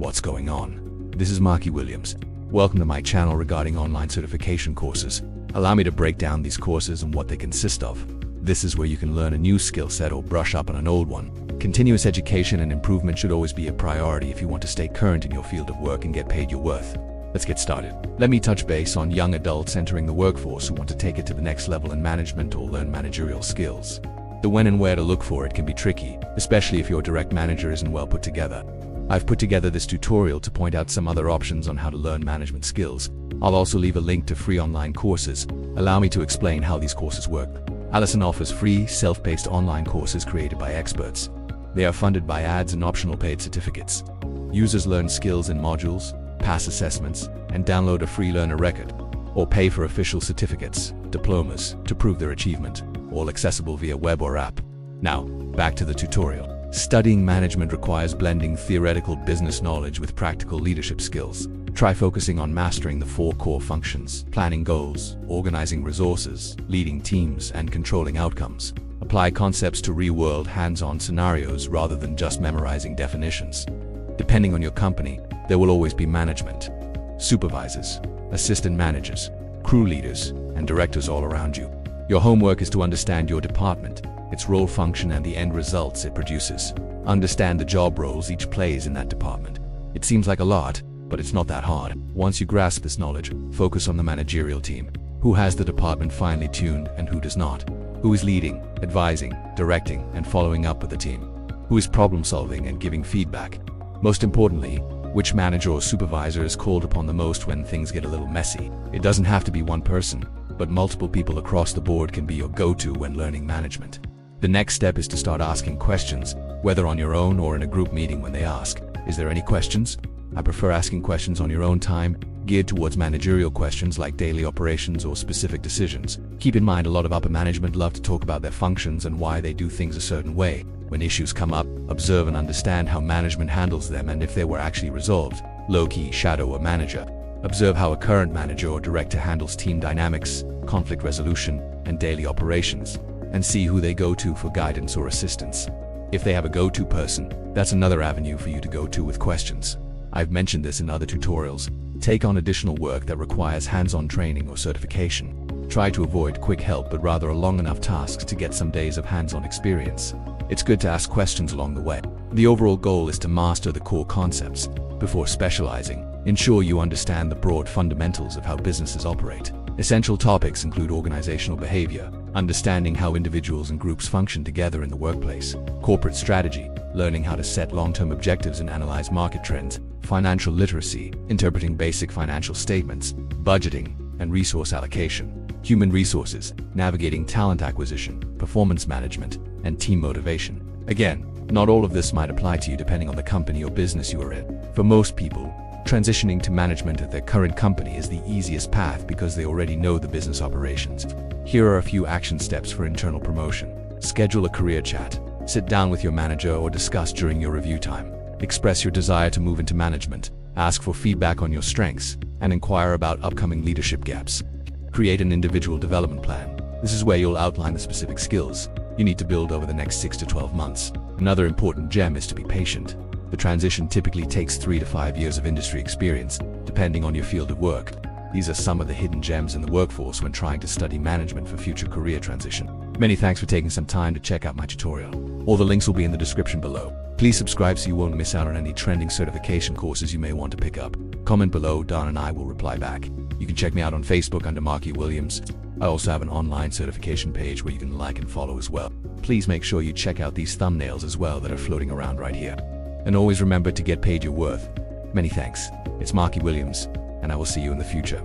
what's going on. This is Markie Williams. Welcome to my channel regarding online certification courses. Allow me to break down these courses and what they consist of. This is where you can learn a new skill set or brush up on an old one. Continuous education and improvement should always be a priority if you want to stay current in your field of work and get paid your worth. Let's get started. Let me touch base on young adults entering the workforce who want to take it to the next level in management or learn managerial skills. The when and where to look for it can be tricky, especially if your direct manager isn't well put together. I've put together this tutorial to point out some other options on how to learn management skills. I'll also leave a link to free online courses. Allow me to explain how these courses work. Allison offers free, self-paced online courses created by experts. They are funded by ads and optional paid certificates. Users learn skills in modules, pass assessments, and download a free learner record, or pay for official certificates, diplomas, to prove their achievement, all accessible via web or app. Now, back to the tutorial. Studying management requires blending theoretical business knowledge with practical leadership skills. Try focusing on mastering the 4 core functions: planning goals, organizing resources, leading teams, and controlling outcomes. Apply concepts to real-world hands-on scenarios rather than just memorizing definitions. Depending on your company, there will always be management, supervisors, assistant managers, crew leaders, and directors all around you. Your homework is to understand your department, its role function, and the end results it produces. Understand the job roles each plays in that department. It seems like a lot, but it's not that hard. Once you grasp this knowledge, focus on the managerial team. Who has the department finely tuned and who does not? Who is leading, advising, directing, and following up with the team? Who is problem solving and giving feedback? Most importantly, which manager or supervisor is called upon the most when things get a little messy? It doesn't have to be one person, but multiple people across the board can be your go-to when learning management. The next step is to start asking questions, whether on your own or in a group meeting. When they ask, "Is there any questions?" I prefer asking questions on your own time, geared towards managerial questions like daily operations or specific decisions. Keep in mind, a lot of upper management love to talk about their functions and why they do things a certain way. When issues come up, observe and understand how management handles them, and if they were actually resolved. Low-key shadow a manager. Observe how a current manager or director handles team dynamics, conflict resolution, and daily operations, and see who they go to for guidance or assistance. If they have a go-to person, that's another avenue for you to go to with questions. I've mentioned this in other tutorials. Take on additional work that requires hands-on training or certification. Try to avoid quick help, but rather a long enough tasks to get some days of hands-on experience. It's good to ask questions along the way. The overall goal is to master the core concepts before specializing. Ensure you understand the broad fundamentals of how businesses operate. Essential topics include organizational behavior, understanding how individuals and groups function together in the workplace, corporate strategy, learning how to set long-term objectives and analyze market trends, financial literacy, interpreting basic financial statements, budgeting, and resource allocation, human resources, navigating talent acquisition, performance management, and team motivation. Again, not all of this might apply to you depending on the company or business you are in. For most people, transitioning to management at their current company is the easiest path because they already know the business operations. Here are a few action steps for internal promotion. Schedule a career chat. Sit down with your manager or discuss during your review time. Express your desire to move into management. Ask for feedback on your strengths and inquire about upcoming leadership gaps. Create an individual development plan. This is where you'll outline the specific skills you need to build over the next 6 to 12 months. Another important gem is to be patient. The transition typically takes 3 to 5 years of industry experience, depending on your field of work. These are some of the hidden gems in the workforce when trying to study management for future career transition. Many thanks for taking some time to check out my tutorial. All the links will be in the description below. Please subscribe so you won't miss out on any trending certification courses you may want to pick up. Comment below, Don and I will reply back. You can check me out on Facebook under Markie Williams. I also have an online certification page where you can like and follow as well. Please make sure you check out these thumbnails as well that are floating around right here. And always remember to get paid your worth. Many thanks. It's Markie Williams, and I will see you in the future.